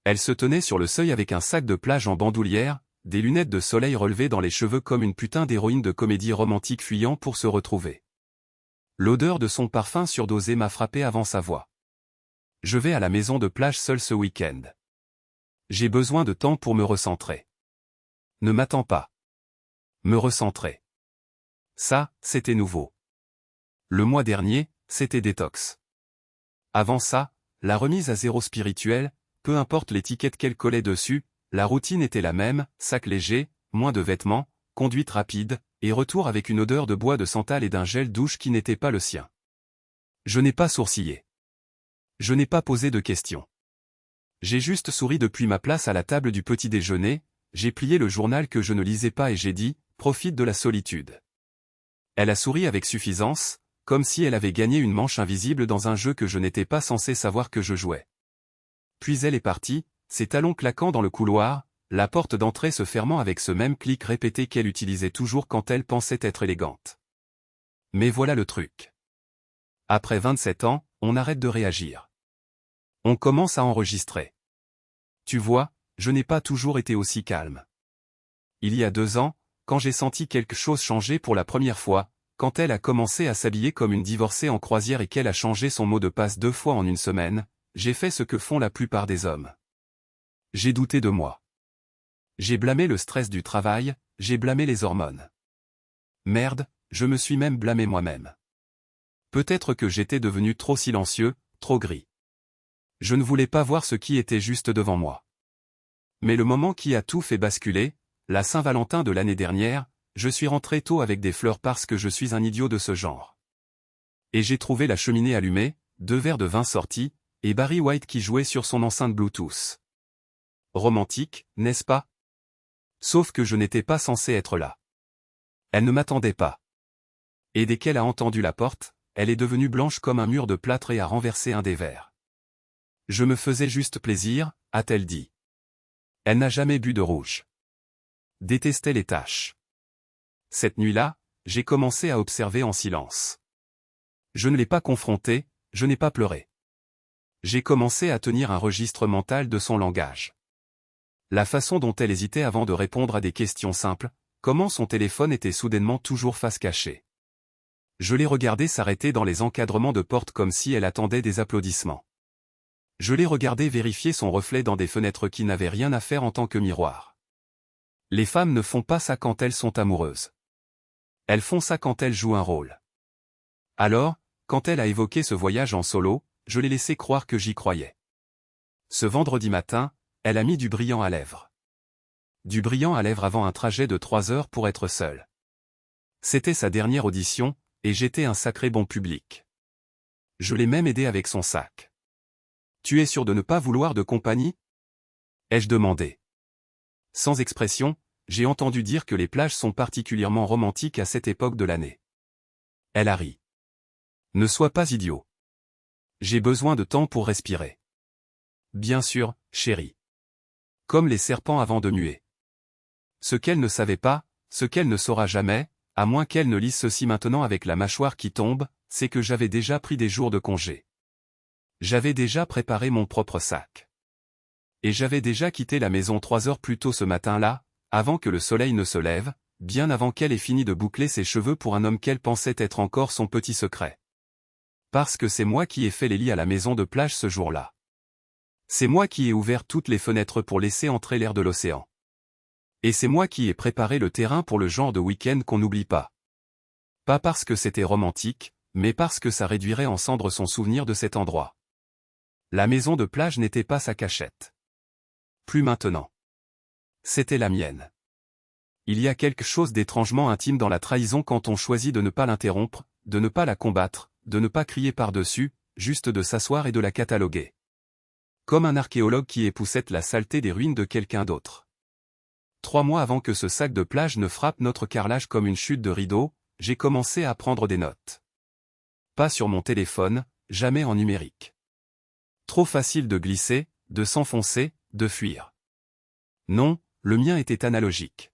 Elle se tenait sur le seuil avec un sac de plage en bandoulière, des lunettes de soleil relevées dans les cheveux comme une putain d'héroïne de comédie romantique fuyant pour se retrouver. L'odeur de son parfum surdosé m'a frappé avant sa voix. Je vais à la maison de plage seul ce week-end. J'ai besoin de temps pour me recentrer. Ne m'attends pas. Me recentrer. Ça, c'était nouveau. Le mois dernier, c'était détox. Avant ça, la remise à zéro spirituelle, peu importe l'étiquette qu'elle collait dessus, la routine était la même, sac léger, moins de vêtements, conduite rapide, et retour avec une odeur de bois de santal et d'un gel douche qui n'était pas le sien. Je n'ai pas sourcillé. Je n'ai pas posé de questions. J'ai juste souri depuis ma place à la table du petit déjeuner, j'ai plié le journal que je ne lisais pas et j'ai dit, profite de la solitude. Elle a souri avec suffisance, comme si elle avait gagné une manche invisible dans un jeu que je n'étais pas censé savoir que je jouais. Puis elle est partie, ses talons claquant dans le couloir, la porte d'entrée se fermant avec ce même clic répété qu'elle utilisait toujours quand elle pensait être élégante. Mais voilà le truc. Après 27 ans, on arrête de réagir. On commence à enregistrer. Tu vois, je n'ai pas toujours été aussi calme. Il y a 2 ans, quand j'ai senti quelque chose changer pour la première fois, quand elle a commencé à s'habiller comme une divorcée en croisière et qu'elle a changé son mot de passe 2 fois en une semaine, j'ai fait ce que font la plupart des hommes. J'ai douté de moi. J'ai blâmé le stress du travail, j'ai blâmé les hormones. Merde, je me suis même blâmé moi-même. Peut-être que j'étais devenu trop silencieux, trop gris. Je ne voulais pas voir ce qui était juste devant moi. Mais le moment qui a tout fait basculer, la Saint-Valentin de l'année dernière, je suis rentré tôt avec des fleurs parce que je suis un idiot de ce genre. Et j'ai trouvé la cheminée allumée, 2 verres de vin sortis, et Barry White qui jouait sur son enceinte Bluetooth. Romantique, n'est-ce pas? Sauf que je n'étais pas censé être là. Elle ne m'attendait pas. Et dès qu'elle a entendu la porte, elle est devenue blanche comme un mur de plâtre et a renversé un des verres. Je me faisais juste plaisir, a-t-elle dit. Elle n'a jamais bu de rouge. Détestait les taches. Cette nuit-là, j'ai commencé à observer en silence. Je ne l'ai pas confrontée, je n'ai pas pleuré. J'ai commencé à tenir un registre mental de son langage. La façon dont elle hésitait avant de répondre à des questions simples, comment son téléphone était soudainement toujours face cachée. Je l'ai regardée s'arrêter dans les encadrements de porte comme si elle attendait des applaudissements. Je l'ai regardée vérifier son reflet dans des fenêtres qui n'avaient rien à faire en tant que miroir. Les femmes ne font pas ça quand elles sont amoureuses. Elles font ça quand elles jouent un rôle. Alors, quand elle a évoqué ce voyage en solo, je l'ai laissé croire que j'y croyais. Ce vendredi matin, elle a mis du brillant à lèvres. Du brillant à lèvres avant un trajet de 3 heures pour être seule. C'était sa dernière audition, et j'étais un sacré bon public. Je l'ai même aidé avec son sac. Tu es sûr de ne pas vouloir de compagnie? Ai-je demandé. Sans expression, j'ai entendu dire que les plages sont particulièrement romantiques à cette époque de l'année. Elle a ri. Ne sois pas idiot. J'ai besoin de temps pour respirer. Bien sûr, chérie. Comme les serpents avant de muer. Ce qu'elle ne savait pas, ce qu'elle ne saura jamais, à moins qu'elle ne lise ceci maintenant avec la mâchoire qui tombe, c'est que j'avais déjà pris des jours de congé. J'avais déjà préparé mon propre sac. Et j'avais déjà quitté la maison 3 heures plus tôt ce matin-là, avant que le soleil ne se lève, bien avant qu'elle ait fini de boucler ses cheveux pour un homme qu'elle pensait être encore son petit secret. Parce que c'est moi qui ai fait les lits à la maison de plage ce jour-là. C'est moi qui ai ouvert toutes les fenêtres pour laisser entrer l'air de l'océan. Et c'est moi qui ai préparé le terrain pour le genre de week-end qu'on n'oublie pas. Pas parce que c'était romantique, mais parce que ça réduirait en cendres son souvenir de cet endroit. La maison de plage n'était pas sa cachette. Plus maintenant. C'était la mienne. Il y a quelque chose d'étrangement intime dans la trahison quand on choisit de ne pas l'interrompre, de ne pas la combattre, de ne pas crier par-dessus, juste de s'asseoir et de la cataloguer. Comme un archéologue qui époussette la saleté des ruines de quelqu'un d'autre. 3 mois avant que ce sac de plage ne frappe notre carrelage comme une chute de rideau, j'ai commencé à prendre des notes. Pas sur mon téléphone, jamais en numérique. Trop facile de glisser, de s'enfoncer, de fuir. Non, le mien était analogique.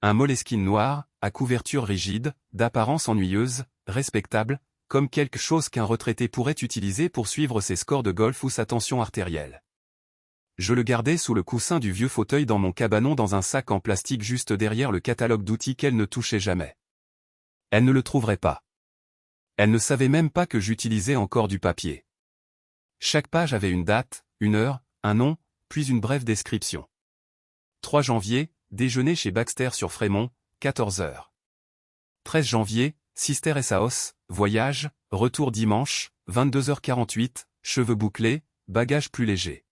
Un Moleskine noir, à couverture rigide, d'apparence ennuyeuse, respectable, comme quelque chose qu'un retraité pourrait utiliser pour suivre ses scores de golf ou sa tension artérielle. Je le gardais sous le coussin du vieux fauteuil dans mon cabanon dans un sac en plastique juste derrière le catalogue d'outils qu'elle ne touchait jamais. Elle ne le trouverait pas. Elle ne savait même pas que j'utilisais encore du papier. Chaque page avait une date, une heure, un nom, puis une brève description. 3 janvier, déjeuner chez Baxter sur Frémont, 14 h. 13 janvier, Sister Essaos, voyage, retour dimanche, 22h48, cheveux bouclés, bagages plus légers.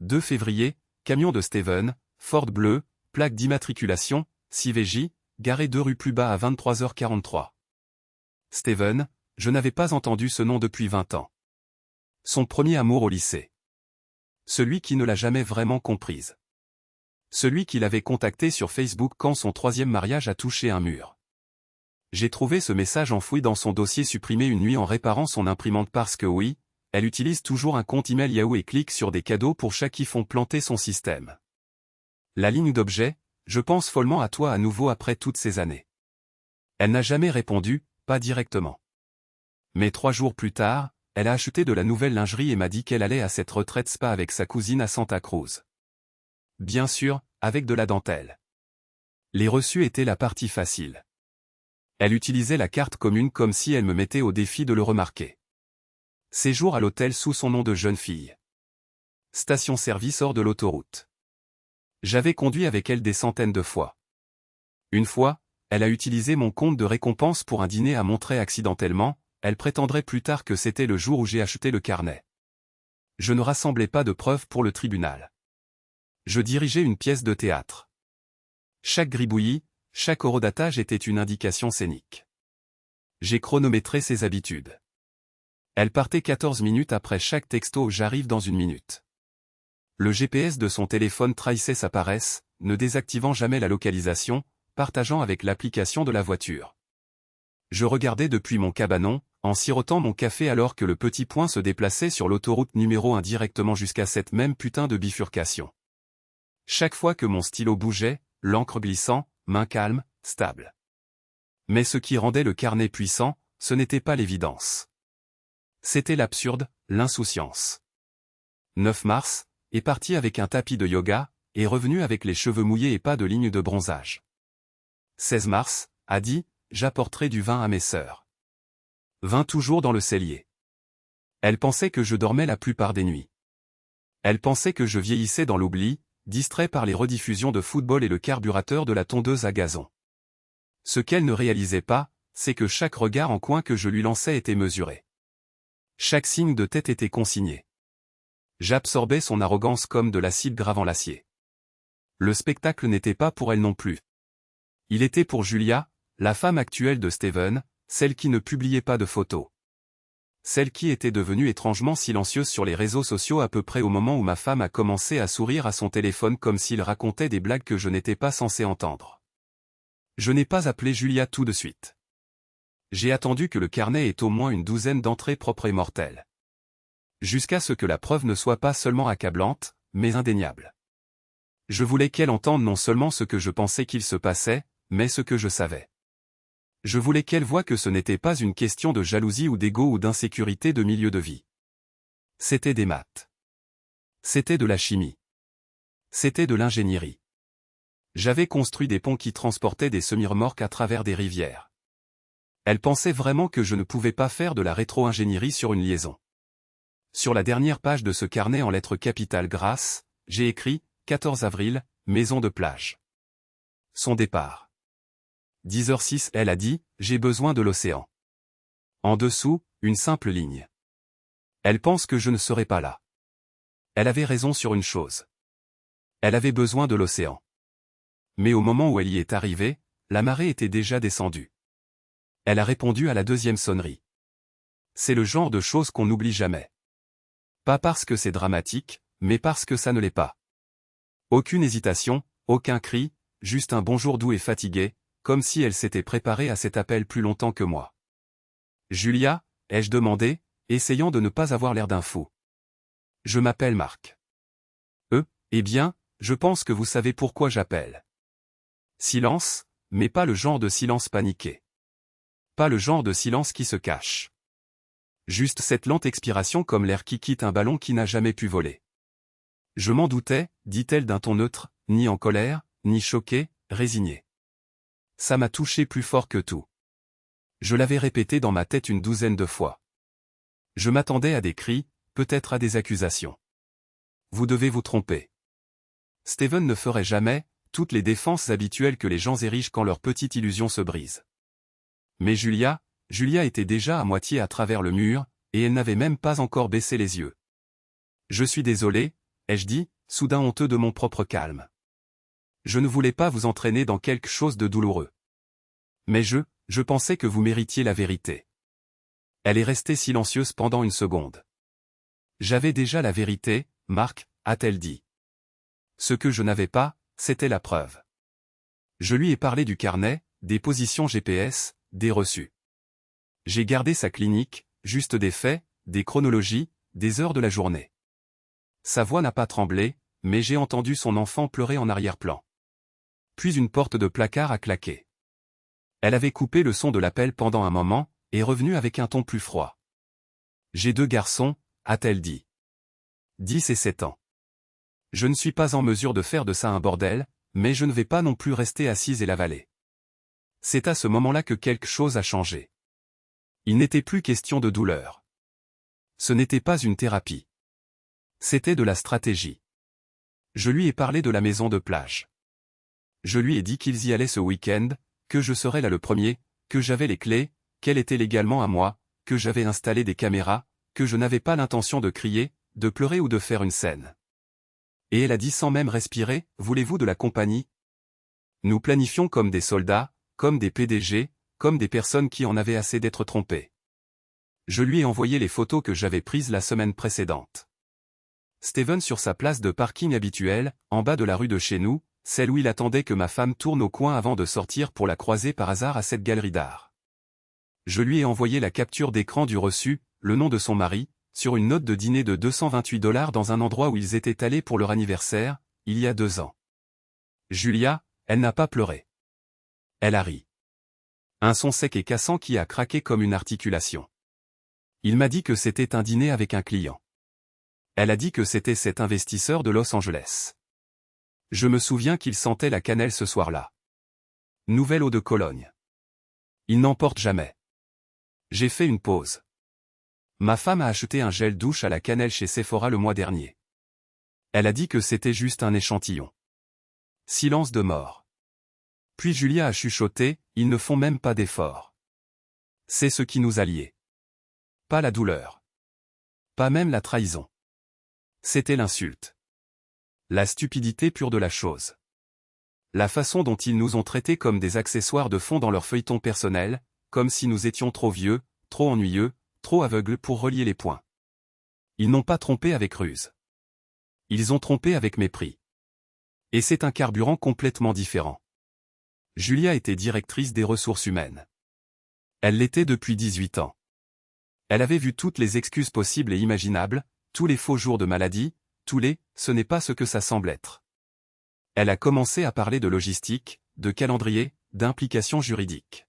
2 février, camion de Steven, Ford bleu, plaque d'immatriculation, 6VJ, garé 2 rues plus bas à 23h43. Steven, je n'avais pas entendu ce nom depuis 20 ans. Son premier amour au lycée. Celui qui ne l'a jamais vraiment comprise. Celui qui l'avait contacté sur Facebook quand son 3e mariage a touché un mur. J'ai trouvé ce message enfoui dans son dossier supprimé une nuit en réparant son imprimante parce que oui, elle utilise toujours un compte email Yahoo et clique sur des cadeaux pour chaque qui font planter son système. La ligne d'objet, je pense follement à toi à nouveau après toutes ces années. Elle n'a jamais répondu, pas directement. Mais 3 jours plus tard, elle a acheté de la nouvelle lingerie et m'a dit qu'elle allait à cette retraite spa avec sa cousine à Santa Cruz. Bien sûr, avec de la dentelle. Les reçus étaient la partie facile. Elle utilisait la carte commune comme si elle me mettait au défi de le remarquer. Séjour à l'hôtel sous son nom de jeune fille. Station-service hors de l'autoroute. J'avais conduit avec elle des centaines de fois. Une fois, elle a utilisé mon compte de récompense pour un dîner à Montreuil accidentellement, elle prétendrait plus tard que c'était le jour où j'ai acheté le carnet. Je ne rassemblais pas de preuves pour le tribunal. Je dirigeais une pièce de théâtre. Chaque gribouillis, chaque horodatage était une indication scénique. J'ai chronométré ses habitudes. Elle partait 14 minutes après chaque texto « J'arrive dans 1 minute ». Le GPS de son téléphone trahissait sa paresse, ne désactivant jamais la localisation, partageant avec l'application de la voiture. Je regardais depuis mon cabanon, en sirotant mon café alors que le petit point se déplaçait sur l'autoroute numéro 1 directement jusqu'à cette même putain de bifurcation. Chaque fois que mon stylo bougeait, l'encre glissant, main calme, stable. Mais ce qui rendait le carnet puissant, ce n'était pas l'évidence. C'était l'absurde, l'insouciance. 9 mars, est parti avec un tapis de yoga, est revenu avec les cheveux mouillés et pas de ligne de bronzage. 16 mars, a dit, j'apporterai du vin à mes sœurs. Vin toujours dans le cellier. Elle pensait que je dormais la plupart des nuits. Elle pensait que je vieillissais dans l'oubli, distrait par les rediffusions de football et le carburateur de la tondeuse à gazon. Ce qu'elle ne réalisait pas, c'est que chaque regard en coin que je lui lançais était mesuré. Chaque signe de tête était consigné. J'absorbais son arrogance comme de l'acide gravant l'acier. Le spectacle n'était pas pour elle non plus. Il était pour Julia, la femme actuelle de Steven, celle qui ne publiait pas de photos. Celle qui était devenue étrangement silencieuse sur les réseaux sociaux à peu près au moment où ma femme a commencé à sourire à son téléphone comme s'il racontait des blagues que je n'étais pas censé entendre. Je n'ai pas appelé Julia tout de suite. J'ai attendu que le carnet ait au moins une douzaine d'entrées propres et mortelles. Jusqu'à ce que la preuve ne soit pas seulement accablante, mais indéniable. Je voulais qu'elle entende non seulement ce que je pensais qu'il se passait, mais ce que je savais. Je voulais qu'elle voie que ce n'était pas une question de jalousie ou d'ego ou d'insécurité de milieu de vie. C'était des maths. C'était de la chimie. C'était de l'ingénierie. J'avais construit des ponts qui transportaient des semi-remorques à travers des rivières. Elle pensait vraiment que je ne pouvais pas faire de la rétro-ingénierie sur une liaison. Sur la dernière page de ce carnet en lettres capitales grasses, j'ai écrit « 14 avril, maison de plage ». Son départ. 10h06, elle a dit « J'ai besoin de l'océan ». En dessous, une simple ligne. Elle pense que je ne serai pas là. Elle avait raison sur une chose. Elle avait besoin de l'océan. Mais au moment où elle y est arrivée, la marée était déjà descendue. Elle a répondu à la 2e sonnerie. C'est le genre de choses qu'on n'oublie jamais. Pas parce que c'est dramatique, mais parce que ça ne l'est pas. Aucune hésitation, aucun cri, juste un bonjour doux et fatigué, comme si elle s'était préparée à cet appel plus longtemps que moi. Julia, ai-je demandé, essayant de ne pas avoir l'air d'un fou. Je m'appelle Marc. Eh bien, je pense que vous savez pourquoi j'appelle. Silence, mais pas le genre de silence paniqué. Pas le genre de silence qui se cache. Juste cette lente expiration comme l'air qui quitte un ballon qui n'a jamais pu voler. Je m'en doutais, dit-elle d'un ton neutre, ni en colère, ni choquée, résignée. Ça m'a touché plus fort que tout. Je l'avais répété dans ma tête une douzaine de fois. Je m'attendais à des cris, peut-être à des accusations. Vous devez vous tromper. Steven ne ferait jamais toutes les défenses habituelles que les gens érigent quand leur petite illusion se brise. Mais Julia était déjà à moitié à travers le mur, et elle n'avait même pas encore baissé les yeux. Je suis désolé, ai-je dit, soudain honteux de mon propre calme. Je ne voulais pas vous entraîner dans quelque chose de douloureux. Mais je pensais que vous méritiez la vérité. Elle est restée silencieuse pendant une seconde. J'avais déjà la vérité, Marc, a-t-elle dit. Ce que je n'avais pas, c'était la preuve. Je lui ai parlé du carnet, des positions GPS, des reçus. J'ai gardé sa clinique, juste des faits, des chronologies, des heures de la journée. Sa voix n'a pas tremblé, mais j'ai entendu son enfant pleurer en arrière-plan. Puis une porte de placard a claqué. Elle avait coupé le son de l'appel pendant un moment, et revenu avec un ton plus froid. J'ai 2 garçons, a-t-elle dit. 10 et 7 ans. Je ne suis pas en mesure de faire de ça un bordel, mais je ne vais pas non plus rester assise et l'avaler. C'est à ce moment-là que quelque chose a changé. Il n'était plus question de douleur. Ce n'était pas une thérapie. C'était de la stratégie. Je lui ai parlé de la maison de plage. Je lui ai dit qu'ils y allaient ce week-end, que je serais là le premier, que j'avais les clés, qu'elle était légalement à moi, que j'avais installé des caméras, que je n'avais pas l'intention de crier, de pleurer ou de faire une scène. Et elle a dit sans même respirer, « Voulez-vous de la compagnie ?» Nous planifions comme des soldats, comme des PDG, comme des personnes qui en avaient assez d'être trompées. Je lui ai envoyé les photos que j'avais prises la semaine précédente. Steven sur sa place de parking habituelle, en bas de la rue de chez nous, celle où il attendait que ma femme tourne au coin avant de sortir pour la croiser par hasard à cette galerie d'art. Je lui ai envoyé la capture d'écran du reçu, le nom de son mari, sur une note de dîner de $228 dans un endroit où ils étaient allés pour leur anniversaire, il y a 2 ans. Julia, elle n'a pas pleuré. Elle a ri. Un son sec et cassant qui a craqué comme une articulation. Il m'a dit que c'était un dîner avec un client. Elle a dit que c'était cet investisseur de Los Angeles. Je me souviens qu'il sentait la cannelle ce soir-là. Nouvelle eau de Cologne. Il n'en porte jamais. J'ai fait une pause. Ma femme a acheté un gel douche à la cannelle chez Sephora le mois dernier. Elle a dit que c'était juste un échantillon. Silence de mort. Puis Julia a chuchoté, ils ne font même pas d'efforts. C'est ce qui nous a liés. Pas la douleur. Pas même la trahison. C'était l'insulte. La stupidité pure de la chose. La façon dont ils nous ont traités comme des accessoires de fond dans leur feuilleton personnel, comme si nous étions trop vieux, trop ennuyeux, trop aveugles pour relier les points. Ils n'ont pas trompé avec ruse. Ils ont trompé avec mépris. Et c'est un carburant complètement différent. Julia était directrice des ressources humaines. Elle l'était depuis 18 ans. Elle avait vu toutes les excuses possibles et imaginables, tous les faux jours de maladie, ce n'est pas ce que ça semble être. Elle a commencé à parler de logistique, de calendrier, d'implications juridiques.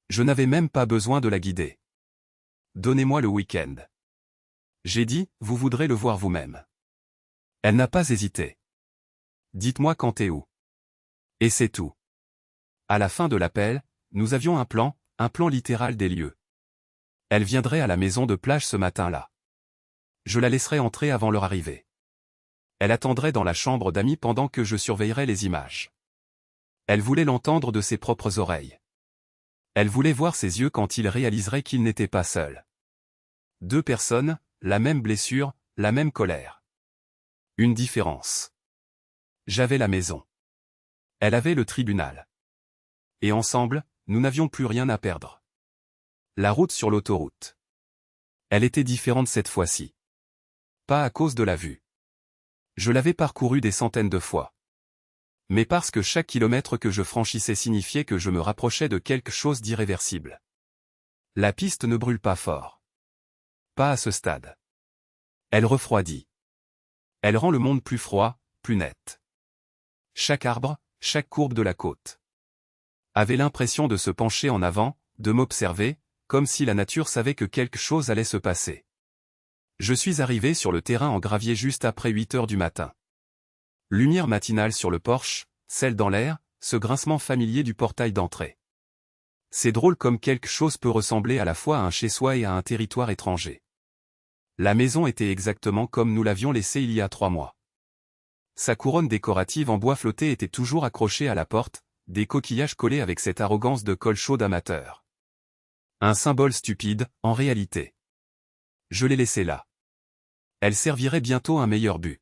Je n'avais même pas besoin de la guider. Donnez-moi le week-end. J'ai dit, vous voudrez le voir vous-même. Elle n'a pas hésité. Dites-moi quand et où. Et c'est tout. À la fin de l'appel, nous avions un plan littéral des lieux. Elle viendrait à la maison de plage ce matin-là. Je la laisserai entrer avant leur arrivée. Elle attendrait dans la chambre d'amis pendant que je surveillerais les images. Elle voulait l'entendre de ses propres oreilles. Elle voulait voir ses yeux quand il réaliserait qu'il n'était pas seul. 2 personnes, la même blessure, la même colère. Une différence. J'avais la maison. Elle avait le tribunal. Et ensemble, nous n'avions plus rien à perdre. La route sur l'autoroute. Elle était différente cette fois-ci. Pas à cause de la vue. Je l'avais parcourue des centaines de fois. Mais parce que chaque kilomètre que je franchissais signifiait que je me rapprochais de quelque chose d'irréversible. La piste ne brûle pas fort. Pas à ce stade. Elle refroidit. Elle rend le monde plus froid, plus net. Chaque arbre, chaque courbe de la côte avait l'impression de se pencher en avant, de m'observer, comme si la nature savait que quelque chose allait se passer. Je suis arrivé sur le terrain en gravier juste après 8 heures du matin. Lumière matinale sur le porche, celle dans l'air, ce grincement familier du portail d'entrée. C'est drôle comme quelque chose peut ressembler à la fois à un chez-soi et à un territoire étranger. La maison était exactement comme nous l'avions laissée il y a 3 mois. Sa couronne décorative en bois flotté était toujours accrochée à la porte, des coquillages collés avec cette arrogance de colle chaud d'amateur. Un symbole stupide, en réalité. Je l'ai laissée là. Elle servirait bientôt un meilleur but.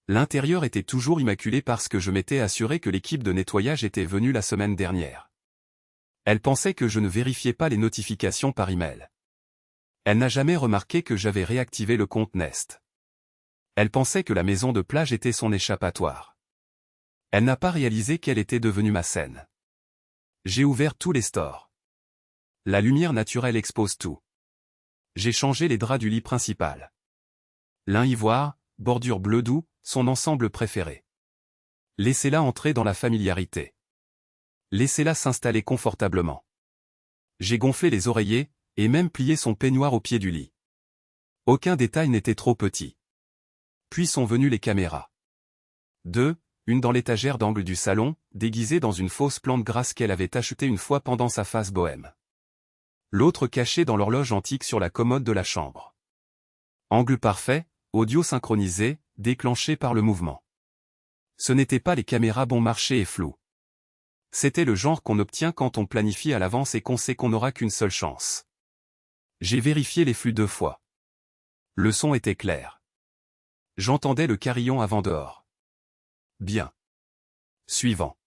L'intérieur était toujours immaculé parce que je m'étais assuré que l'équipe de nettoyage était venue la semaine dernière. Elle pensait que je ne vérifiais pas les notifications par email. Elle n'a jamais remarqué que j'avais réactivé le compte Nest. Elle pensait que la maison de plage était son échappatoire. Elle n'a pas réalisé qu'elle était devenue ma scène. J'ai ouvert tous les stores. La lumière naturelle expose tout. J'ai changé les draps du lit principal. Lin ivoire, bordure bleu doux, son ensemble préféré. Laissez-la entrer dans la familiarité. Laissez-la s'installer confortablement. J'ai gonflé les oreillers, et même plié son peignoir au pied du lit. Aucun détail n'était trop petit. Puis sont venues les caméras. 2, une dans l'étagère d'angle du salon, déguisée dans une fausse plante grasse qu'elle avait achetée une fois pendant sa phase bohème. L'autre cachée dans l'horloge antique sur la commode de la chambre. Angle parfait, audio synchronisé, déclenché par le mouvement. Ce n'étaient pas les caméras bon marché et floues. C'était le genre qu'on obtient quand on planifie à l'avance et qu'on sait qu'on n'aura qu'une seule chance. J'ai vérifié les flux 2 fois. Le son était clair. J'entendais le carillon avant dehors. Bien. Suivant.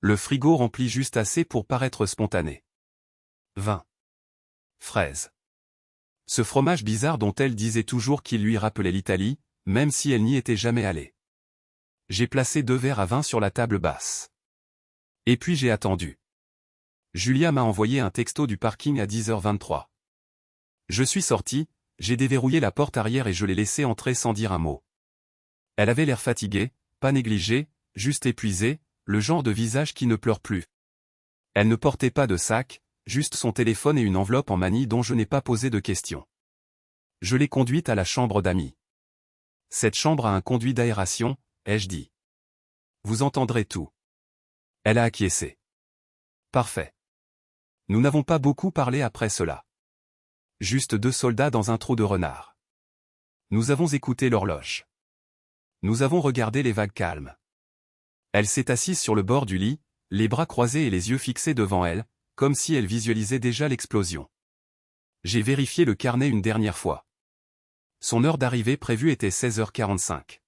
Le frigo rempli juste assez pour paraître spontané. 20. Fraises. Ce fromage bizarre dont elle disait toujours qu'il lui rappelait l'Italie, même si elle n'y était jamais allée. J'ai placé 2 verres à vin sur la table basse. Et puis j'ai attendu. Julia m'a envoyé un texto du parking à 10h23. Je suis sorti, j'ai déverrouillé la porte arrière et je l'ai laissée entrer sans dire un mot. Elle avait l'air fatiguée, pas négligée, juste épuisée, le genre de visage qui ne pleure plus. Elle ne portait pas de sac, juste son téléphone et une enveloppe en manille dont je n'ai pas posé de questions. Je l'ai conduite à la chambre d'amis. Cette chambre a un conduit d'aération, ai-je dit. Vous entendrez tout. Elle a acquiescé. Parfait. Nous n'avons pas beaucoup parlé après cela. Juste 2 soldats dans un trou de renard. Nous avons écouté l'horloge. Nous avons regardé les vagues calmes. Elle s'est assise sur le bord du lit, les bras croisés et les yeux fixés devant elle, comme si elle visualisait déjà l'explosion. J'ai vérifié le carnet une dernière fois. Son heure d'arrivée prévue était 16h45.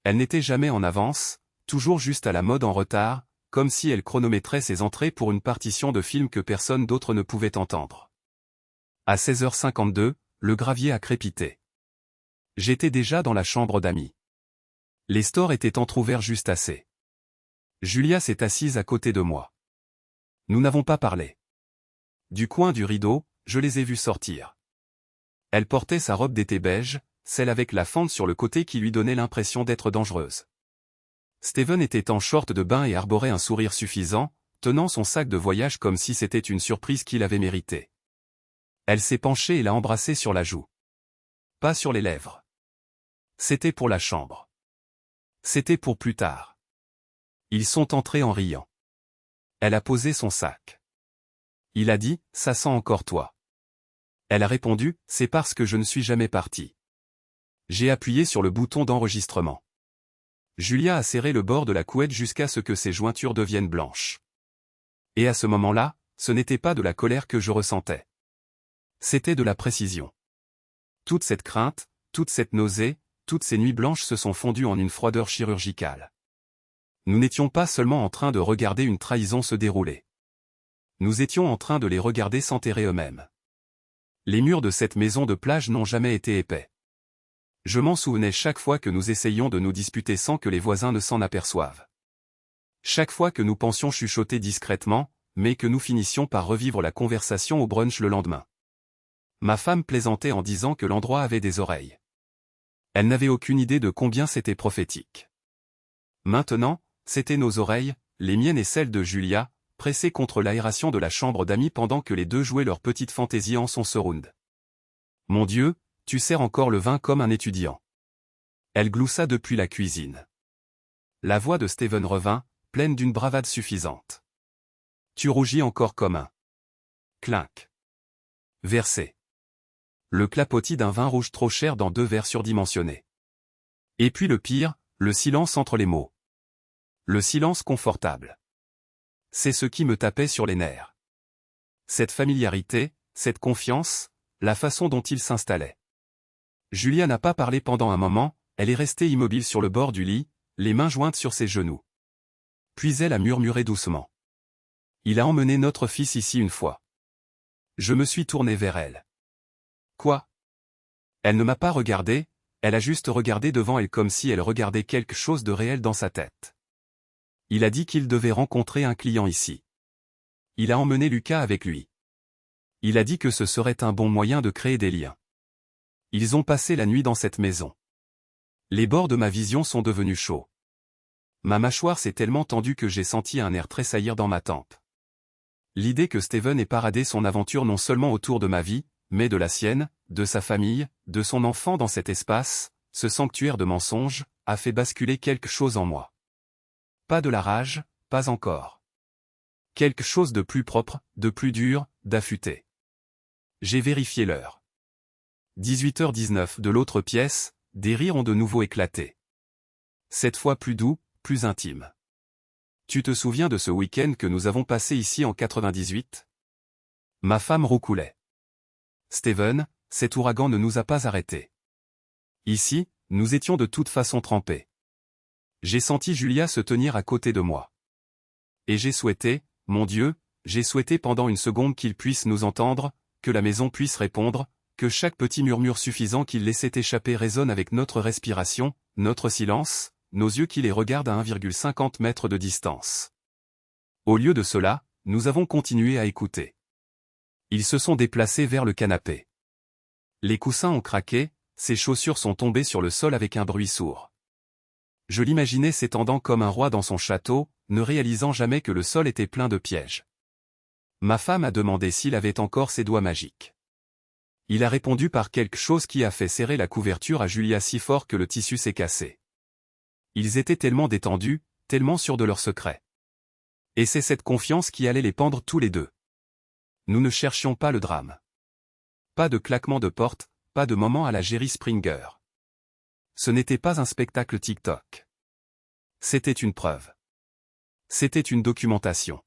Elle n'était jamais en avance, toujours juste à la mode en retard, comme si elle chronométrait ses entrées pour une partition de film que personne d'autre ne pouvait entendre. À 16h52, le gravier a crépité. J'étais déjà dans la chambre d'amis. Les stores étaient entr'ouverts juste assez. Julia s'est assise à côté de moi. Nous n'avons pas parlé. Du coin du rideau, je les ai vus sortir. Elle portait sa robe d'été beige, celle avec la fente sur le côté qui lui donnait l'impression d'être dangereuse. Steven était en short de bain et arborait un sourire suffisant, tenant son sac de voyage comme si c'était une surprise qu'il avait méritée. Elle s'est penchée et l'a embrassé sur la joue. Pas sur les lèvres. C'était pour la chambre. C'était pour plus tard. Ils sont entrés en riant. Elle a posé son sac. Il a dit, ça sent encore toi. Elle a répondu, c'est parce que je ne suis jamais parti. J'ai appuyé sur le bouton d'enregistrement. Julia a serré le bord de la couette jusqu'à ce que ses jointures deviennent blanches. Et à ce moment-là, ce n'était pas de la colère que je ressentais. C'était de la précision. Toute cette crainte, toute cette nausée, toutes ces nuits blanches se sont fondues en une froideur chirurgicale. Nous n'étions pas seulement en train de regarder une trahison se dérouler. Nous étions en train de les regarder s'enterrer eux-mêmes. Les murs de cette maison de plage n'ont jamais été épais. Je m'en souvenais chaque fois que nous essayions de nous disputer sans que les voisins ne s'en aperçoivent. Chaque fois que nous pensions chuchoter discrètement, mais que nous finissions par revivre la conversation au brunch le lendemain. Ma femme plaisantait en disant que l'endroit avait des oreilles. Elle n'avait aucune idée de combien c'était prophétique. Maintenant, c'étaient nos oreilles, les miennes et celles de Julia, pressées contre l'aération de la chambre d'amis pendant que les deux jouaient leur petite fantaisie en son surround. Mon Dieu, tu sers encore le vin comme un étudiant. Elle gloussa depuis la cuisine. La voix de Steven revint, pleine d'une bravade suffisante. Tu rougis encore comme un clinque. Versé. Le clapotis d'un vin rouge trop cher dans 2 verres surdimensionnés. Et puis le pire, le silence entre les mots. Le silence confortable. C'est ce qui me tapait sur les nerfs. Cette familiarité, cette confiance, la façon dont il s'installait. Julia n'a pas parlé pendant un moment, elle est restée immobile sur le bord du lit, les mains jointes sur ses genoux. Puis elle a murmuré doucement. Il a emmené notre fils ici une fois. Je me suis tourné vers elle. Quoi? Elle ne m'a pas regardé, elle a juste regardé devant elle comme si elle regardait quelque chose de réel dans sa tête. Il a dit qu'il devait rencontrer un client ici. Il a emmené Lucas avec lui. Il a dit que ce serait un bon moyen de créer des liens. Ils ont passé la nuit dans cette maison. Les bords de ma vision sont devenus chauds. Ma mâchoire s'est tellement tendue que j'ai senti un air tressaillir dans ma tempe. L'idée que Steven ait paradé son aventure non seulement autour de ma vie, mais de la sienne, de sa famille, de son enfant dans cet espace, ce sanctuaire de mensonges, a fait basculer quelque chose en moi. Pas de la rage, pas encore. Quelque chose de plus propre, de plus dur, d'affûté. J'ai vérifié l'heure. 18h19 de l'autre pièce, des rires ont de nouveau éclaté. Cette fois plus doux, plus intime. Tu te souviens de ce week-end que nous avons passé ici en 98? Ma femme roucoulait. Steven, cet ouragan ne nous a pas arrêtés. Ici, nous étions de toute façon trempés. J'ai senti Julia se tenir à côté de moi. Et j'ai souhaité, mon Dieu, j'ai souhaité pendant une seconde qu'il puisse nous entendre, que la maison puisse répondre, que chaque petit murmure suffisant qu'il laissait échapper résonne avec notre respiration, notre silence, nos yeux qui les regardent à 1,50 mètres de distance. Au lieu de cela, nous avons continué à écouter. Ils se sont déplacés vers le canapé. Les coussins ont craqué, ses chaussures sont tombées sur le sol avec un bruit sourd. Je l'imaginais s'étendant comme un roi dans son château, ne réalisant jamais que le sol était plein de pièges. Ma femme a demandé s'il avait encore ses doigts magiques. Il a répondu par quelque chose qui a fait serrer la couverture à Julia si fort que le tissu s'est cassé. Ils étaient tellement détendus, tellement sûrs de leur secret. Et c'est cette confiance qui allait les pendre tous les deux. Nous ne cherchions pas le drame. Pas de claquement de porte, pas de moment à la Jerry Springer. Ce n'était pas un spectacle TikTok. C'était une preuve. C'était une documentation.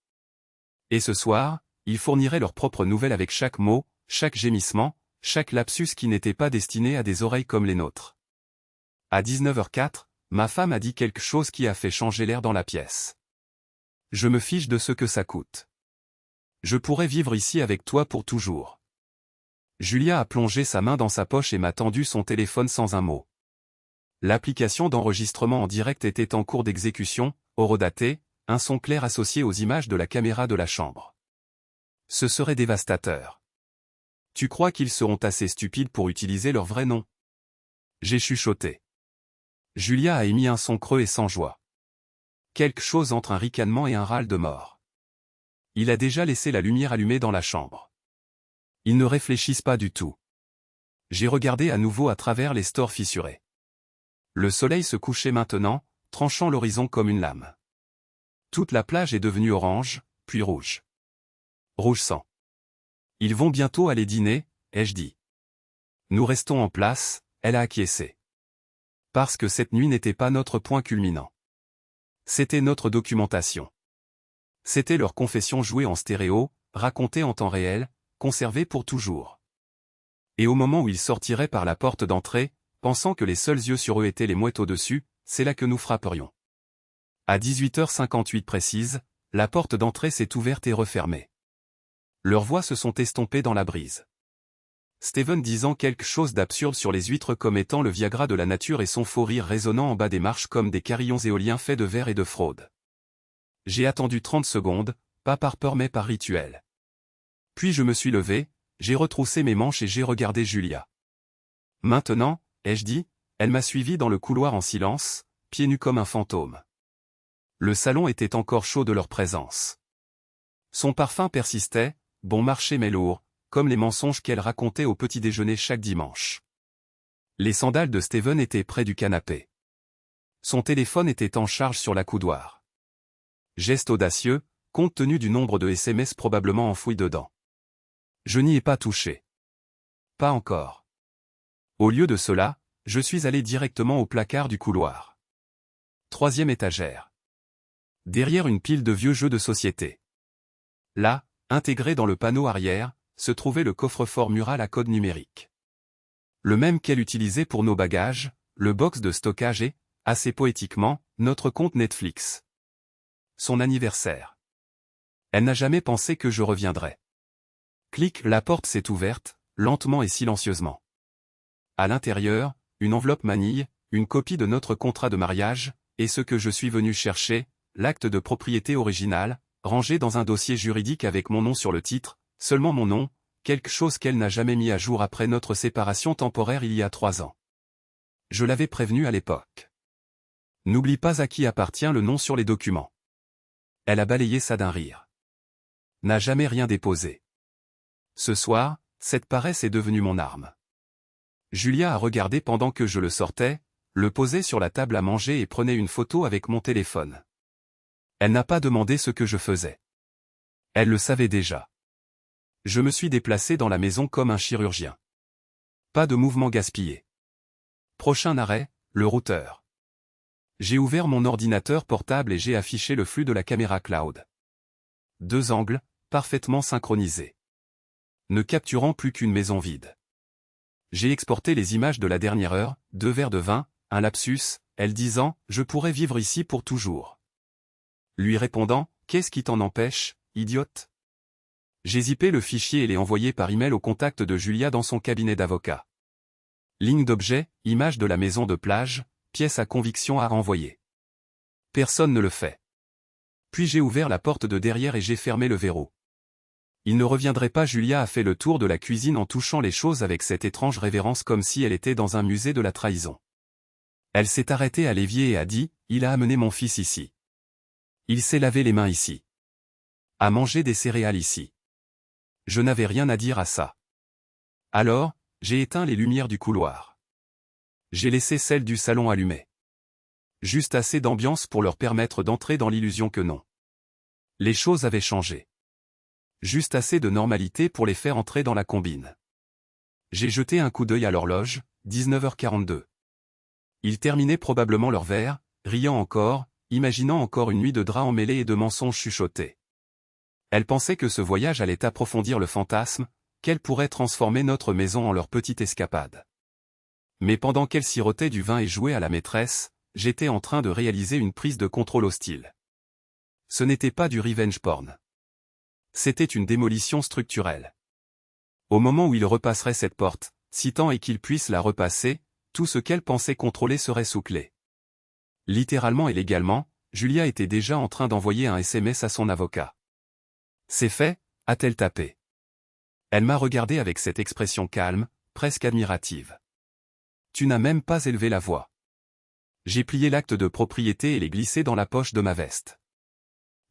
Et ce soir, ils fourniraient leurs propres nouvelles avec chaque mot, chaque gémissement, chaque lapsus qui n'était pas destiné à des oreilles comme les nôtres. À 19h04, ma femme a dit quelque chose qui a fait changer l'air dans la pièce. Je me fiche de ce que ça coûte. Je pourrais vivre ici avec toi pour toujours. Julia a plongé sa main dans sa poche et m'a tendu son téléphone sans un mot. L'application d'enregistrement en direct était en cours d'exécution, horodatée, un son clair associé aux images de la caméra de la chambre. Ce serait dévastateur. Tu crois qu'ils seront assez stupides pour utiliser leur vrai nom? J'ai chuchoté. Julia a émis un son creux et sans joie. Quelque chose entre un ricanement et un râle de mort. Il a déjà laissé la lumière allumée dans la chambre. Ils ne réfléchissent pas du tout. J'ai regardé à nouveau à travers les stores fissurés. Le soleil se couchait maintenant, tranchant l'horizon comme une lame. Toute la plage est devenue orange, puis rouge. Rouge sang. Ils vont bientôt aller dîner, ai-je dit. Nous restons en place, elle a acquiescé. Parce que cette nuit n'était pas notre point culminant. C'était notre documentation. C'était leur confession jouée en stéréo, racontée en temps réel, conservée pour toujours. Et au moment où ils sortiraient par la porte d'entrée, pensant que les seuls yeux sur eux étaient les mouettes au-dessus, c'est là que nous frapperions. À 18h58 précise, la porte d'entrée s'est ouverte et refermée. Leurs voix se sont estompées dans la brise. Steven disant quelque chose d'absurde sur les huîtres comme étant le Viagra de la nature et son faux rire résonnant en bas des marches comme des carillons éoliens faits de verre et de fraude. J'ai attendu 30 secondes, pas par peur mais par rituel. Puis je me suis levé, j'ai retroussé mes manches et j'ai regardé Julia. Maintenant, ai-je dit, elle m'a suivi dans le couloir en silence, pieds nus comme un fantôme. Le salon était encore chaud de leur présence. Son parfum persistait, bon marché mais lourd, comme les mensonges qu'elle racontait au petit déjeuner chaque dimanche. Les sandales de Steven étaient près du canapé. Son téléphone était en charge sur la coudoir. Geste audacieux, compte tenu du nombre de SMS probablement enfouis dedans. Je n'y ai pas touché. Pas encore. Au lieu de cela, je suis allé directement au placard du couloir. 3e étagère. Derrière une pile de vieux jeux de société. Là, intégré dans le panneau arrière, se trouvait le coffre-fort mural à code numérique. Le même qu'elle utilisait pour nos bagages, le box de stockage et, assez poétiquement, notre compte Netflix. Son anniversaire. Elle n'a jamais pensé que je reviendrais. Clic, la porte s'est ouverte, lentement et silencieusement. À l'intérieur, une enveloppe manille, une copie de notre contrat de mariage, et ce que je suis venu chercher, l'acte de propriété original, rangé dans un dossier juridique avec mon nom sur le titre, seulement mon nom, quelque chose qu'elle n'a jamais mis à jour après notre séparation temporaire il y a 3 ans. Je l'avais prévenu à l'époque. N'oublie pas à qui appartient le nom sur les documents. Elle a balayé ça d'un rire. N'a jamais rien déposé. Ce soir, cette paresse est devenue mon arme. Julia a regardé pendant que je le sortais, le posait sur la table à manger et prenait une photo avec mon téléphone. Elle n'a pas demandé ce que je faisais. Elle le savait déjà. Je me suis déplacé dans la maison comme un chirurgien. Pas de mouvement gaspillé. Prochain arrêt, le routeur. J'ai ouvert mon ordinateur portable et j'ai affiché le flux de la caméra cloud. 2 angles, parfaitement synchronisés. Ne capturant plus qu'une maison vide. J'ai exporté les images de la dernière heure, 2 verres de vin, un lapsus, elle disant « Je pourrais vivre ici pour toujours ». Lui répondant « Qu'est-ce qui t'en empêche, idiote ?» J'ai zippé le fichier et l'ai envoyé par email au contact de Julia dans son cabinet d'avocat. Ligne d'objet, image de la maison de plage, pièce à conviction à renvoyer. Personne ne le fait. Puis j'ai ouvert la porte de derrière et j'ai fermé le verrou. Il ne reviendrait pas. Julia a fait le tour de la cuisine en touchant les choses avec cette étrange révérence comme si elle était dans un musée de la trahison. Elle s'est arrêtée à l'évier et a dit « Il a amené mon fils ici. Il s'est lavé les mains ici. A mangé des céréales ici. » Je n'avais rien à dire à ça. Alors, j'ai éteint les lumières du couloir. J'ai laissé celles du salon allumées. Juste assez d'ambiance pour leur permettre d'entrer dans l'illusion que non. Les choses avaient changé. Juste assez de normalité pour les faire entrer dans la combine. J'ai jeté un coup d'œil à l'horloge, 19h42. Ils terminaient probablement leur verre, riant encore, imaginant encore une nuit de draps emmêlés et de mensonges chuchotés. Elle pensait que ce voyage allait approfondir le fantasme, qu'elle pourrait transformer notre maison en leur petite escapade. Mais pendant qu'elle sirotait du vin et jouait à la maîtresse, j'étais en train de réaliser une prise de contrôle hostile. Ce n'était pas du revenge porn. C'était une démolition structurelle. Au moment où il repasserait cette porte, si tant est qu'il puisse la repasser, tout ce qu'elle pensait contrôler serait sous clé. Littéralement et légalement, Julia était déjà en train d'envoyer un SMS à son avocat. C'est fait, a-t-elle tapé. Elle m'a regardé avec cette expression calme, presque admirative. Tu n'as même pas élevé la voix. J'ai plié l'acte de propriété et l'ai glissé dans la poche de ma veste.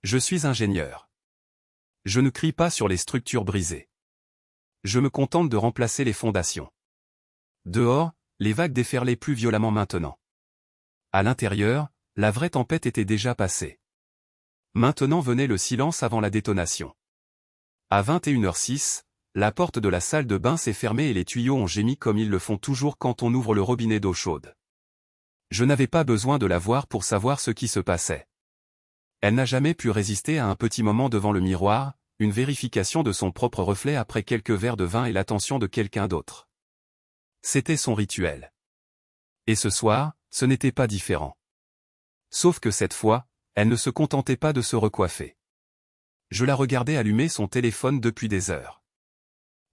Je suis ingénieur. Je ne crie pas sur les structures brisées. Je me contente de remplacer les fondations. Dehors, les vagues déferlaient plus violemment maintenant. À l'intérieur, la vraie tempête était déjà passée. Maintenant venait le silence avant la détonation. À 21h06, la porte de la salle de bain s'est fermée et les tuyaux ont gémi comme ils le font toujours quand on ouvre le robinet d'eau chaude. Je n'avais pas besoin de la voir pour savoir ce qui se passait. Elle n'a jamais pu résister à un petit moment devant le miroir, une vérification de son propre reflet après quelques verres de vin et l'attention de quelqu'un d'autre. C'était son rituel. Et ce soir, ce n'était pas différent. Sauf que cette fois, elle ne se contentait pas de se recoiffer. Je la regardais allumer son téléphone depuis des heures.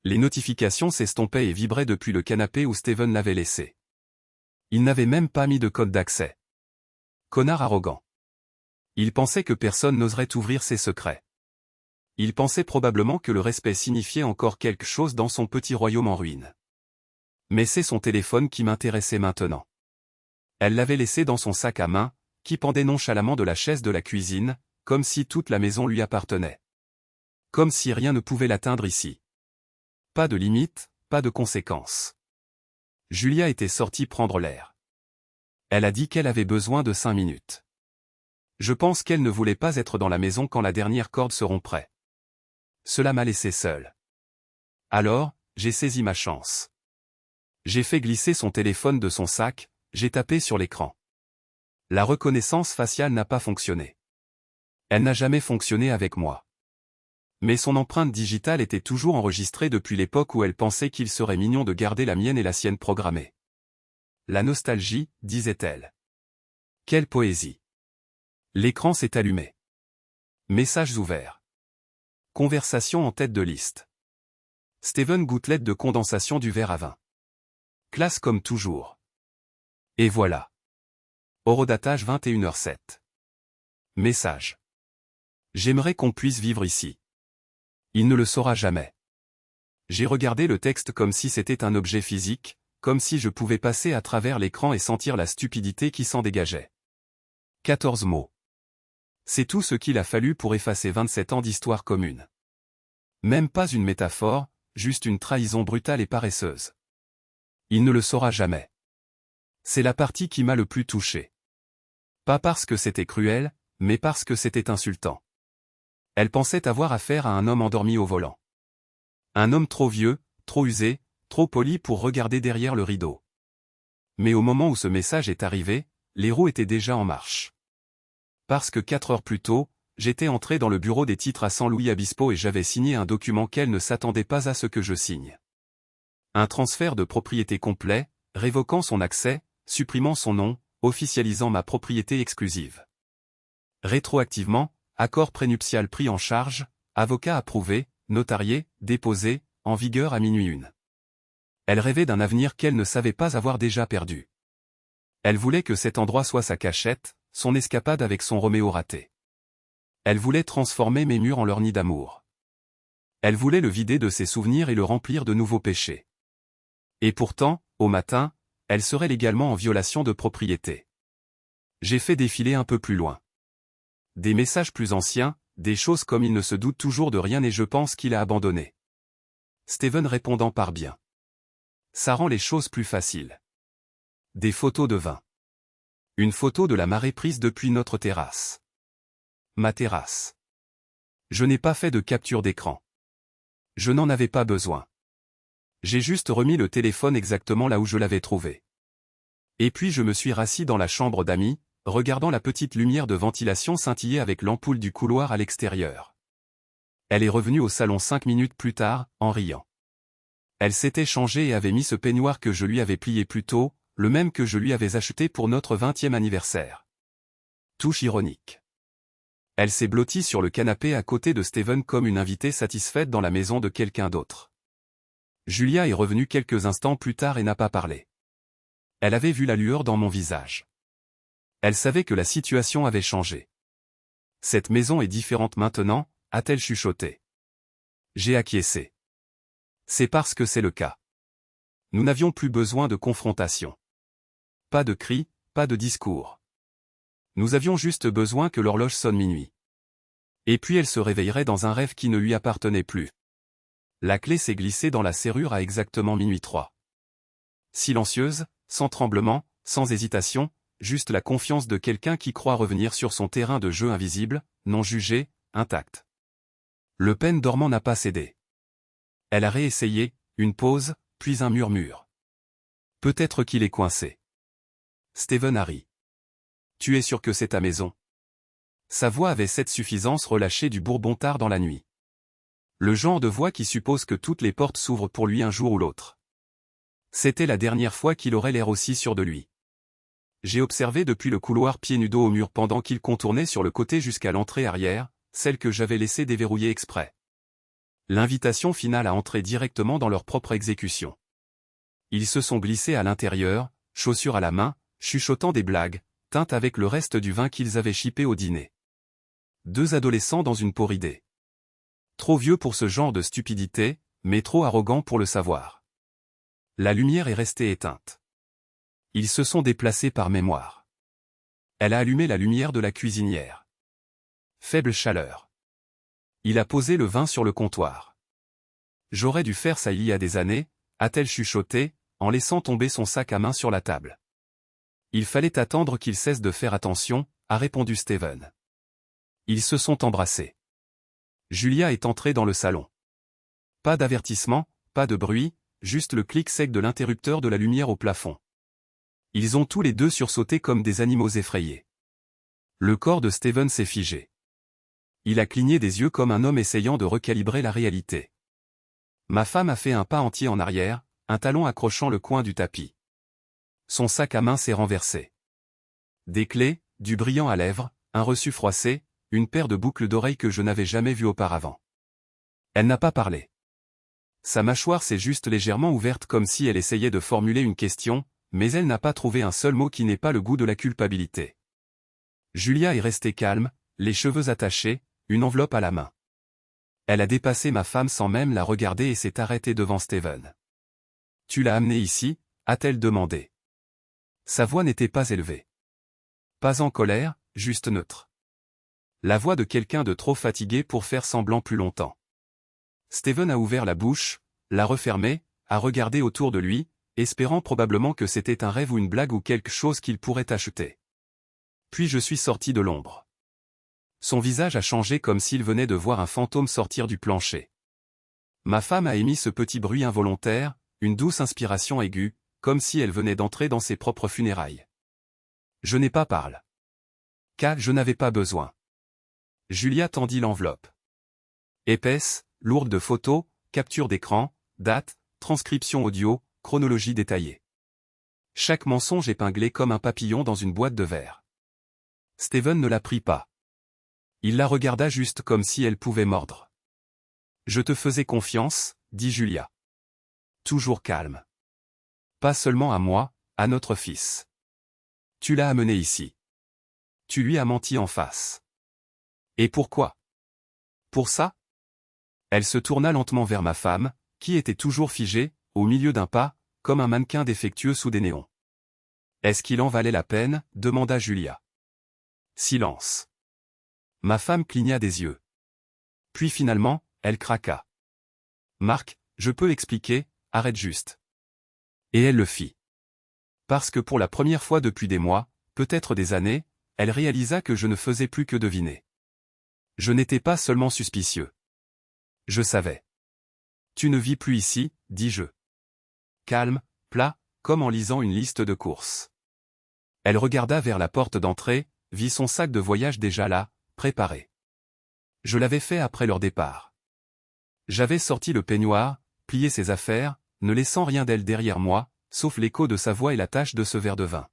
Les notifications s'estompaient et vibraient depuis le canapé où Steven l'avait laissé. Il n'avait même pas mis de code d'accès. Connard arrogant. Il pensait que personne n'oserait ouvrir ses secrets. Il pensait probablement que le respect signifiait encore quelque chose dans son petit royaume en ruine. Mais c'est son téléphone qui m'intéressait maintenant. Elle l'avait laissé dans son sac à main, qui pendait nonchalamment de la chaise de la cuisine, comme si toute la maison lui appartenait. Comme si rien ne pouvait l'atteindre ici. Pas de limite, pas de conséquences. Julia était sortie prendre l'air. Elle a dit qu'elle avait besoin de 5 minutes. Je pense qu'elle ne voulait pas être dans la maison quand la dernière corde se romprait. Cela m'a laissé seul. Alors, j'ai saisi ma chance. J'ai fait glisser son téléphone de son sac, j'ai tapé sur l'écran. La reconnaissance faciale n'a pas fonctionné. Elle n'a jamais fonctionné avec moi. Mais son empreinte digitale était toujours enregistrée depuis l'époque où elle pensait qu'il serait mignon de garder la mienne et la sienne programmées. La nostalgie, disait-elle. Quelle poésie. L'écran s'est allumé. Messages ouverts. Conversation en tête de liste. Steven gouttelette de condensation du verre à vin. Classe comme toujours. Et voilà. Horodatage 21h07. Message. J'aimerais qu'on puisse vivre ici. Il ne le saura jamais. J'ai regardé le texte comme si c'était un objet physique, comme si je pouvais passer à travers l'écran et sentir la stupidité qui s'en dégageait. 14 mots. C'est tout ce qu'il a fallu pour effacer 27 ans d'histoire commune. Même pas une métaphore, juste une trahison brutale et paresseuse. Il ne le saura jamais. C'est la partie qui m'a le plus touché. Pas parce que c'était cruel, mais parce que c'était insultant. Elle pensait avoir affaire à un homme endormi au volant. Un homme trop vieux, trop usé, trop poli pour regarder derrière le rideau. Mais au moment où ce message est arrivé, les roues étaient déjà en marche. Parce que 4 heures plus tôt, j'étais entré dans le bureau des titres à San Luis Obispo et j'avais signé un document qu'elle ne s'attendait pas à ce que je signe. Un transfert de propriété complet, révoquant son accès, supprimant son nom, officialisant ma propriété exclusive. Rétroactivement, accord prénuptial pris en charge, avocat approuvé, notarié, déposé, en vigueur à minuit 1. Elle rêvait d'un avenir qu'elle ne savait pas avoir déjà perdu. Elle voulait que cet endroit soit sa cachette, son escapade avec son Roméo raté. Elle voulait transformer mes murs en leur nid d'amour. Elle voulait le vider de ses souvenirs et le remplir de nouveaux péchés. Et pourtant, au matin, elle serait légalement en violation de propriété. J'ai fait défiler un peu plus loin. Des messages plus anciens, des choses comme il ne se doute toujours de rien et je pense qu'il a abandonné. Steven répondant par bien. Ça rend les choses plus faciles. Des photos de vin. Une photo de la marée prise depuis notre terrasse. Ma terrasse. Je n'ai pas fait de capture d'écran. Je n'en avais pas besoin. J'ai juste remis le téléphone exactement là où je l'avais trouvé. Et puis je me suis rassis dans la chambre d'amis, regardant la petite lumière de ventilation scintiller avec l'ampoule du couloir à l'extérieur. Elle est revenue au salon 5 minutes plus tard, en riant. Elle s'était changée et avait mis ce peignoir que je lui avais plié plus tôt, le même que je lui avais acheté pour notre 20e anniversaire. Touche ironique. Elle s'est blottie sur le canapé à côté de Steven comme une invitée satisfaite dans la maison de quelqu'un d'autre. Julia est revenue quelques instants plus tard et n'a pas parlé. Elle avait vu la lueur dans mon visage. Elle savait que la situation avait changé. Cette maison est différente maintenant, a-t-elle chuchoté. J'ai acquiescé. C'est parce que c'est le cas. Nous n'avions plus besoin de confrontation. Pas de cris, pas de discours. Nous avions juste besoin que l'horloge sonne minuit. Et puis elle se réveillerait dans un rêve qui ne lui appartenait plus. La clé s'est glissée dans la serrure à exactement minuit 3. Silencieuse, sans tremblement, sans hésitation, juste la confiance de quelqu'un qui croit revenir sur son terrain de jeu invisible, non jugé, intact. Le peine dormant n'a pas cédé. Elle a réessayé, une pause, puis un murmure. Peut-être qu'il est coincé. Steven a ri. Tu es sûr que c'est ta maison? Sa voix avait cette suffisance relâchée du Bourbon tard dans la nuit. Le genre de voix qui suppose que toutes les portes s'ouvrent pour lui un jour ou l'autre. C'était la dernière fois qu'il aurait l'air aussi sûr de lui. J'ai observé depuis le couloir pieds nus dos au mur pendant qu'il contournait sur le côté jusqu'à l'entrée arrière, celle que j'avais laissée déverrouiller exprès. L'invitation finale à entrer directement dans leur propre exécution. Ils se sont glissés à l'intérieur, chaussures à la main, chuchotant des blagues, teintes avec le reste du vin qu'ils avaient chipé au dîner. 2 adolescents dans une peau ridée. Trop vieux pour ce genre de stupidité, mais trop arrogants pour le savoir. La lumière est restée éteinte. Ils se sont déplacés par mémoire. Elle a allumé la lumière de la cuisinière. Faible chaleur. Il a posé le vin sur le comptoir. J'aurais dû faire ça il y a des années, a-t-elle chuchoté, en laissant tomber son sac à main sur la table. Il fallait attendre qu'il cesse de faire attention, a répondu Steven. Ils se sont embrassés. Julia est entrée dans le salon. Pas d'avertissement, pas de bruit, juste le clic sec de l'interrupteur de la lumière au plafond. Ils ont tous les deux sursauté comme des animaux effrayés. Le corps de Steven s'est figé. Il a cligné des yeux comme un homme essayant de recalibrer la réalité. Ma femme a fait un pas entier en arrière, un talon accrochant le coin du tapis. Son sac à main s'est renversé. Des clés, du brillant à lèvres, un reçu froissé, une paire de boucles d'oreilles que je n'avais jamais vues auparavant. Elle n'a pas parlé. Sa mâchoire s'est juste légèrement ouverte comme si elle essayait de formuler une question, mais elle n'a pas trouvé un seul mot qui n'ait pas le goût de la culpabilité. Julia est restée calme, les cheveux attachés, une enveloppe à la main. Elle a dépassé ma femme sans même la regarder et s'est arrêtée devant Steven. « Tu l'as amené ici ?» a-t-elle demandé. Sa voix n'était pas élevée. Pas en colère, juste neutre. La voix de quelqu'un de trop fatigué pour faire semblant plus longtemps. Steven a ouvert la bouche, l'a refermée, a regardé autour de lui, espérant probablement que c'était un rêve ou une blague ou quelque chose qu'il pourrait acheter. Puis je suis sorti de l'ombre. Son visage a changé comme s'il venait de voir un fantôme sortir du plancher. Ma femme a émis ce petit bruit involontaire, une douce inspiration aiguë, comme si elle venait d'entrer dans ses propres funérailles. Je n'ai pas parlé. Car je n'avais pas besoin. Julia tendit l'enveloppe. Épaisse, lourde de photos, capture d'écran, date, transcription audio, chronologie détaillée. Chaque mensonge épinglé comme un papillon dans une boîte de verre. Steven ne la prit pas. Il la regarda juste comme si elle pouvait mordre. Je te faisais confiance, dit Julia. Toujours calme. Pas seulement à moi, à notre fils. Tu l'as amené ici. Tu lui as menti en face. Et pourquoi? Pour ça? Elle se tourna lentement vers ma femme, qui était toujours figée, au milieu d'un pas, comme un mannequin défectueux sous des néons. Est-ce qu'il en valait la peine? Demanda Julia. Silence. Ma femme cligna des yeux. Puis finalement, elle craqua. Marc, je peux expliquer, arrête juste. Et elle le fit. Parce que pour la première fois depuis des mois, peut-être des années, elle réalisa que je ne faisais plus que deviner. Je n'étais pas seulement suspicieux. Je savais. Tu ne vis plus ici, dis-je. Calme, plat, comme en lisant une liste de courses. Elle regarda vers la porte d'entrée, vit son sac de voyage déjà là, préparé. Je l'avais fait après leur départ. J'avais sorti le peignoir, plié ses affaires, ne laissant rien d'elle derrière moi, sauf l'écho de sa voix et la tache de ce verre de vin.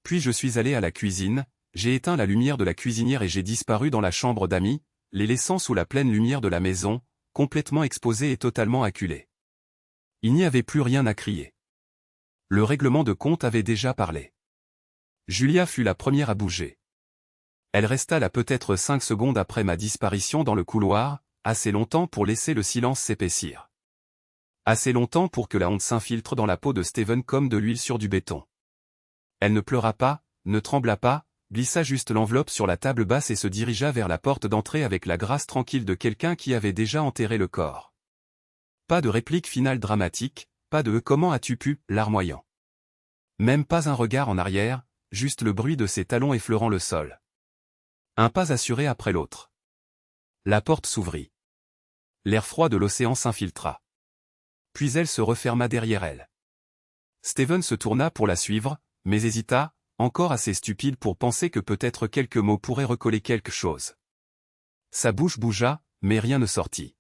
Puis je suis allé à la cuisine, j'ai éteint la lumière de la cuisinière et j'ai disparu dans la chambre d'amis, les laissant sous la pleine lumière de la maison, complètement exposés et totalement acculés. Il n'y avait plus rien à crier. Le règlement de compte avait déjà parlé. Julia fut la première à bouger. Elle resta là peut-être 5 secondes après ma disparition dans le couloir, assez longtemps pour laisser le silence s'épaissir. Assez longtemps pour que la honte s'infiltre dans la peau de Steven comme de l'huile sur du béton. Elle ne pleura pas, ne trembla pas, glissa juste l'enveloppe sur la table basse et se dirigea vers la porte d'entrée avec la grâce tranquille de quelqu'un qui avait déjà enterré le corps. Pas de réplique finale dramatique, pas de « comment as-tu pu » larmoyant. Même pas un regard en arrière, juste le bruit de ses talons effleurant le sol. Un pas assuré après l'autre. La porte s'ouvrit. L'air froid de l'océan s'infiltra. Puis elle se referma derrière elle. Steven se tourna pour la suivre, mais hésita, encore assez stupide pour penser que peut-être quelques mots pourraient recoller quelque chose. Sa bouche bougea, mais rien ne sortit.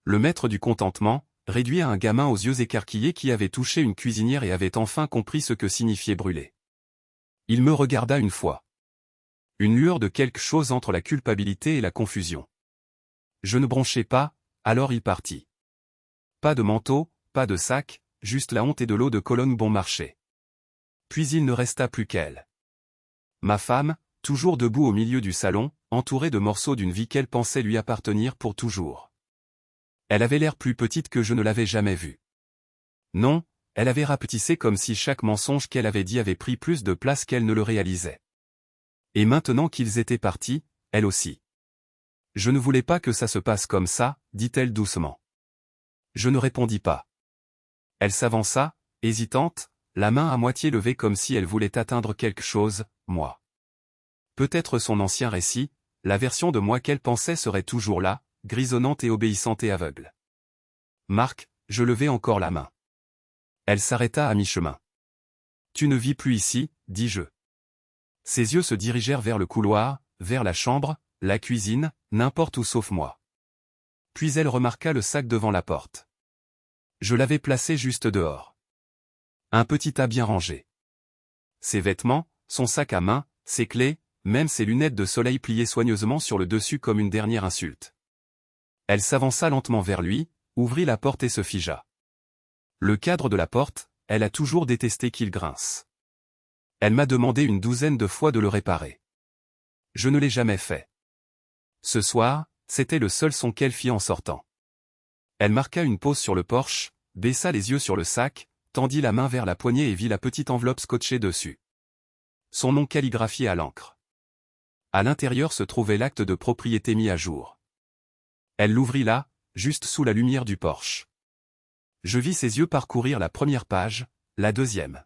Le maître du contentement, réduit à un gamin aux yeux écarquillés qui avait touché une cuisinière et avait enfin compris ce que signifiait brûler. Il me regarda une fois. Une lueur de quelque chose entre la culpabilité et la confusion. Je ne bronchai pas, alors il partit. Pas de manteau, pas de sac, juste la honte et de l'eau de Cologne bon marché. Puis il ne resta plus qu'elle. Ma femme, toujours debout au milieu du salon, entourée de morceaux d'une vie qu'elle pensait lui appartenir pour toujours. Elle avait l'air plus petite que je ne l'avais jamais vue. Non, elle avait rapetissé comme si chaque mensonge qu'elle avait dit avait pris plus de place qu'elle ne le réalisait. Et maintenant qu'ils étaient partis, elle aussi. Je ne voulais pas que ça se passe comme ça, dit-elle doucement. Je ne répondis pas. Elle s'avança, hésitante, la main à moitié levée comme si elle voulait atteindre quelque chose, moi. Peut-être son ancien récit, la version de moi qu'elle pensait serait toujours là, grisonnante et obéissante et aveugle. Marc, je levai encore la main. Elle s'arrêta à mi-chemin. Tu ne vis plus ici, dis-je. Ses yeux se dirigèrent vers le couloir, vers la chambre, la cuisine, n'importe où sauf moi. Puis elle remarqua le sac devant la porte. Je l'avais placé juste dehors. Un petit tas bien rangé. Ses vêtements, son sac à main, ses clés, même ses lunettes de soleil pliées soigneusement sur le dessus comme une dernière insulte. Elle s'avança lentement vers lui, ouvrit la porte et se figea. Le cadre de la porte, elle a toujours détesté qu'il grince. Elle m'a demandé une douzaine de fois de le réparer. Je ne l'ai jamais fait. Ce soir, c'était le seul son qu'elle fit en sortant. Elle marqua une pause sur le porche, baissa les yeux sur le sac, tendit la main vers la poignée et vit la petite enveloppe scotchée dessus. Son nom calligraphié à l'encre. À l'intérieur se trouvait l'acte de propriété mis à jour. Elle l'ouvrit là, juste sous la lumière du porche. Je vis ses yeux parcourir la première page, la deuxième.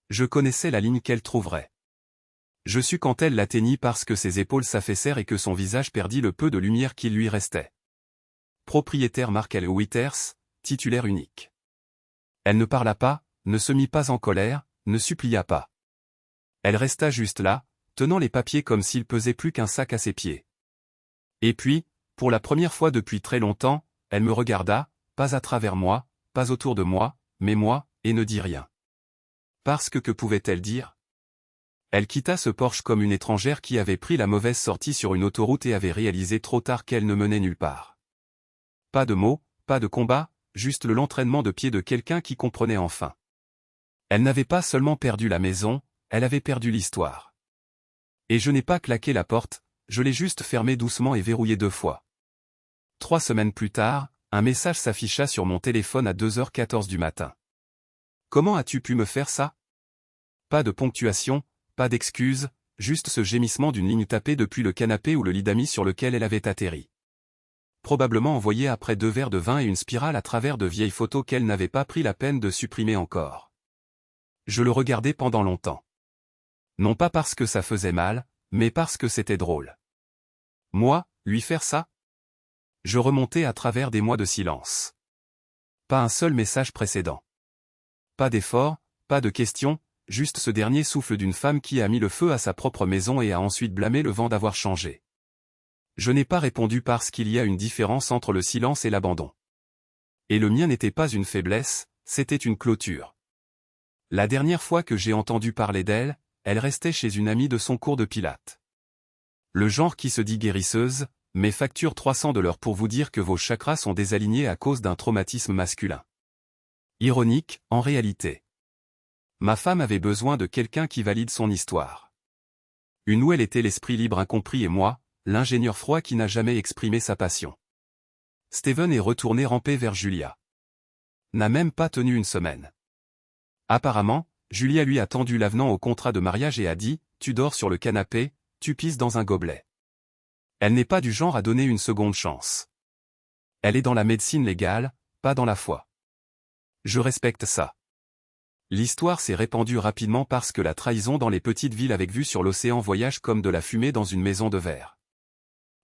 Je connaissais la ligne qu'elle trouverait. Je sus quand elle l'atteignit parce que ses épaules s'affaissèrent et que son visage perdit le peu de lumière qu'il lui restait. Propriétaire Markel Withers, titulaire unique. Elle ne parla pas, ne se mit pas en colère, ne supplia pas. Elle resta juste là, tenant les papiers comme s'ils pesaient plus qu'un sac à ses pieds. Et puis, pour la première fois depuis très longtemps, elle me regarda, pas à travers moi, pas autour de moi, mais moi, et ne dit rien. Parce que pouvait-elle dire? Elle quitta ce porche comme une étrangère qui avait pris la mauvaise sortie sur une autoroute et avait réalisé trop tard qu'elle ne menait nulle part. Pas de mots, pas de combat, juste l'entraînement de pied de quelqu'un qui comprenait enfin. Elle n'avait pas seulement perdu la maison, elle avait perdu l'histoire. Et je n'ai pas claqué la porte, je l'ai juste fermée doucement et verrouillée 2 fois. 3 semaines plus tard, un message s'afficha sur mon téléphone à 2h14 du matin. Comment as-tu pu me faire ça? Pas de ponctuation, pas d'excuses, juste ce gémissement d'une ligne tapée depuis le canapé ou le lit d'amis sur lequel elle avait atterri. Probablement envoyé après 2 verres de vin et une spirale à travers de vieilles photos qu'elle n'avait pas pris la peine de supprimer encore. Je le regardais pendant longtemps. Non pas parce que ça faisait mal, mais parce que c'était drôle. Moi, lui faire ça? Je remontais à travers des mois de silence. Pas un seul message précédent. Pas d'effort, pas de questions, juste ce dernier souffle d'une femme qui a mis le feu à sa propre maison et a ensuite blâmé le vent d'avoir changé. Je n'ai pas répondu parce qu'il y a une différence entre le silence et l'abandon. Et le mien n'était pas une faiblesse, c'était une clôture. La dernière fois que j'ai entendu parler d'elle, elle restait chez une amie de son cours de pilates. Le genre qui se dit guérisseuse, mais facture 300 $ pour vous dire que vos chakras sont désalignés à cause d'un traumatisme masculin. Ironique, en réalité. Ma femme avait besoin de quelqu'un qui valide son histoire. Une où elle était l'esprit libre incompris et moi, l'ingénieur froid qui n'a jamais exprimé sa passion. Steven est retourné ramper vers Julia. N'a même pas tenu une semaine. Apparemment, Julia lui a tendu l'avenant au contrat de mariage et a dit « Tu dors sur le canapé, tu pisses dans un gobelet ». Elle n'est pas du genre à donner une seconde chance. Elle est dans la médecine légale, pas dans la foi. Je respecte ça. L'histoire s'est répandue rapidement parce que la trahison dans les petites villes avec vue sur l'océan voyage comme de la fumée dans une maison de verre.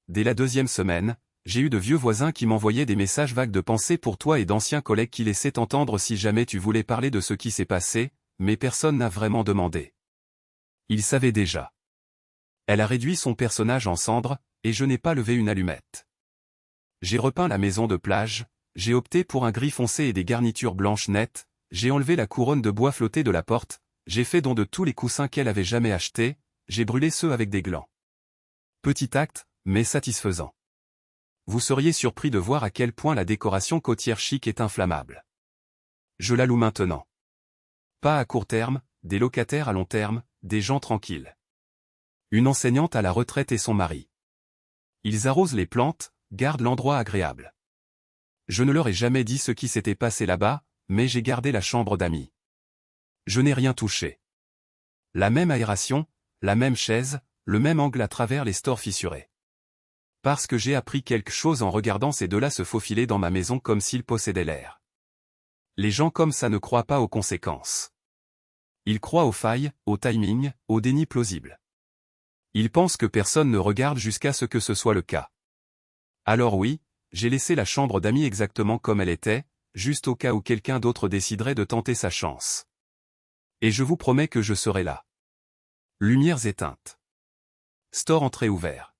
Dès la 2e semaine, j'ai eu de vieux voisins qui m'envoyaient des messages vagues de pensées pour toi et d'anciens collègues qui laissaient entendre si jamais tu voulais parler de ce qui s'est passé, mais personne n'a vraiment demandé. Ils savaient déjà. Elle a réduit son personnage en cendres, et je n'ai pas levé une allumette. J'ai repeint la maison de plage, j'ai opté pour un gris foncé et des garnitures blanches nettes, j'ai enlevé la couronne de bois flottée de la porte, j'ai fait don de tous les coussins qu'elle avait jamais achetés, j'ai brûlé ceux avec des glands. Petit acte, mais satisfaisant. Vous seriez surpris de voir à quel point la décoration côtière chic est inflammable. Je la loue maintenant. Pas à court terme, des locataires à long terme, des gens tranquilles. Une enseignante à la retraite et son mari. Ils arrosent les plantes, gardent l'endroit agréable. Je ne leur ai jamais dit ce qui s'était passé là-bas, mais j'ai gardé la chambre d'amis. Je n'ai rien touché. La même aération, la même chaise, le même angle à travers les stores fissurés. Parce que j'ai appris quelque chose en regardant ces deux-là se faufiler dans ma maison comme s'ils possédaient l'air. Les gens comme ça ne croient pas aux conséquences. Ils croient aux failles, au timing, au déni plausible. Ils pensent que personne ne regarde jusqu'à ce que ce soit le cas. Alors oui, j'ai laissé la chambre d'amis exactement comme elle était, juste au cas où quelqu'un d'autre déciderait de tenter sa chance. Et je vous promets que je serai là. Lumières éteintes. Store entrée ouvert.